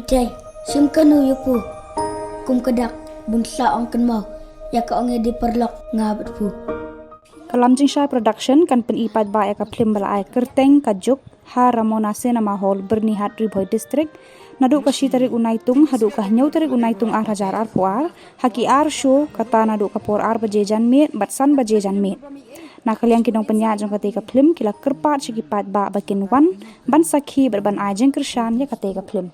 Bitai, sumkanu yupu. Kum kedak bunsa ong kenmau. Ya ka ong di perlok ngabat pu. Kalamjing Shai Production kan penipad ba ka film balai kerteng kajuk ha Ramona Cinema Hall bernihat Riboy District nadu ka tarik unaitung hadu ka nyau tarik unaitung ar hajar ar puar haki ar show kata nadu ka por ar bajejan mit batsan bajejan mit na kalian kinong penya jong kate ka film kila kerpat sikipat ba bakin wan ban sakhi berban ajeng kershan ya kate ka film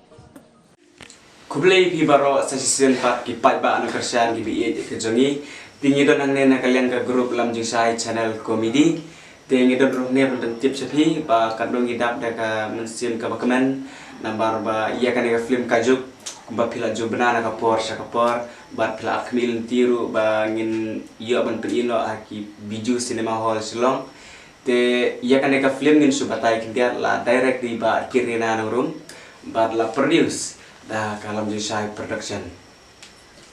Kublai pi baro sa season 4 ki pat ba na kershan ki bi ke jongi tingi don ang na kalian ka grup Lamjing Shai channel comedy tingi don roh ne ben tip sapi ba kadong idap da ka mensin ka bakaman nambar ba iya kan ka film kajuk ba pila jo banana ka por sa ka por ba pila akmil tiru ba ngin iya ban pelino aki biju cinema hall silong te iya kan ka film ngin subatai kindia la direct di ba kirina na room ba la produce da Lamjing Shai Production.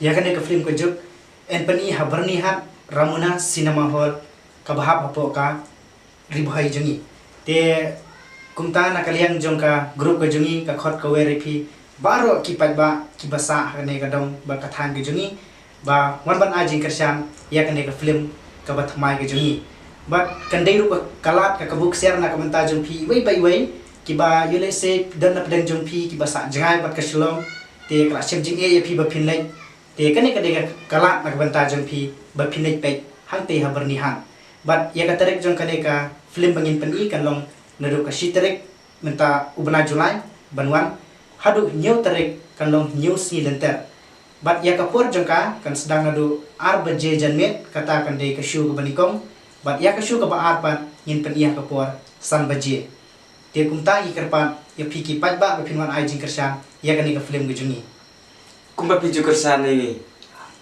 Ya kan ka film kajuk en pani habarni hat Ramona Cinema Hall kabahap hapo ka Riboy jongi te kumta na kalian jong ka grup ka jongi ka khot ka werepi baro kipat ba kibasa hane ka dong ba kathan ka jongi ba wan ban ajing kersan ya kan ka film ka batmai ka jongi ba kandai ru kalat ka kabuk share na komenta jong pi wei kiba yule se dan na pedang jong pi kiba sa jangai bat ka shlom te kla sem jing e pi ba pinlai te kane ka dega kalat na komenta jong pi ba pinlai pe hang te habarni han bat ya ka tarek jong kane ka film bangin pani kan long nadu ka shitrek menta ubna julai banwan hadu nyau tarek kan long nyau si lenter bat ya ka por jong ka kan sedang nadu ar baje janmet kata kan de ka shu ka banikong bat ya ka shu ka ba ar pan yin pan iya ka por san baje te kumta i kerpan ya piki pat ba pinwan ai jing kersan ya kan ka film gejungi Kumba piju kersan ini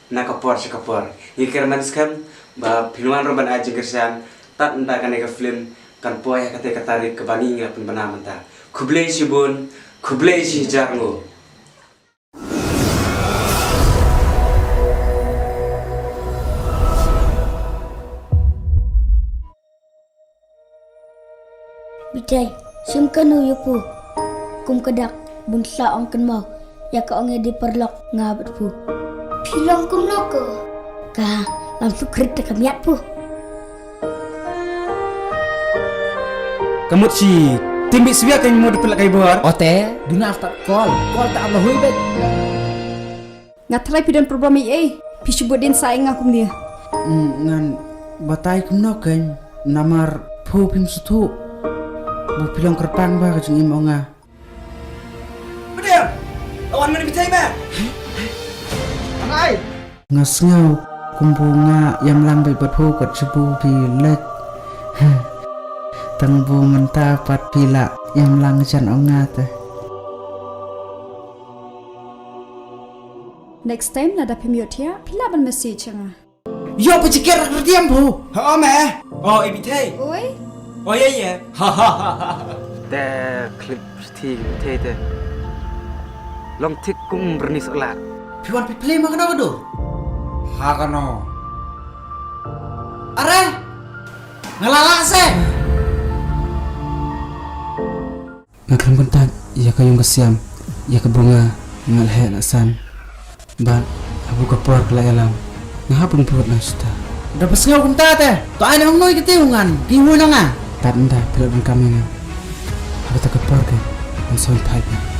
na kapor sa kapor ikerman skam ba pinwan roban ajing kersan tat nda kan ka film kan poya kate katarik ke bani nga pun banaman ta kublai si bun kublai si jarngo Bitai, sumkanu yupu. Kum kedak bunsa ong kenmau. Ya ka ong di perlok ngabat pu. Pilong kum noko. Ka langsung kereta kamiat pu. Kamut si timbi siya kan mo dipelak kay buhat. Ote, duna start call tak Allah hui bet. ngatrai pidan program pisubudin saing akum dia Ngan batay kum no kan namar phu pim sutu. Bu pilong kerpang ba kajung imo nga. Bener. Lawan mana bitai ba? Angai. Ngasngaw kumbunga yam lambai bathu kat sebu pilek. Tangbu menta pat pila yam lang jan ongata. next time nada pemiotia pila ban message nga Yo pecikir diam bu. Ha me. Oh ibitai. oi Oh ya. Ha ha ha. te klip ti te long tik kum berni selat Piwan play makan apa do? Hakano. Are ngelalak se. Ngaklam kontak ya kayong kasiam ya ke bunga ngalhe lasan. Ba abu kapor kelayalam. Ngahapun perut lang suta. Dapat sengaw kunta teh. To ay nang noy kitiungan. Giwo na nga. Tanda pilot ng kami nga. Habata kapor ke. Ang sound pipe.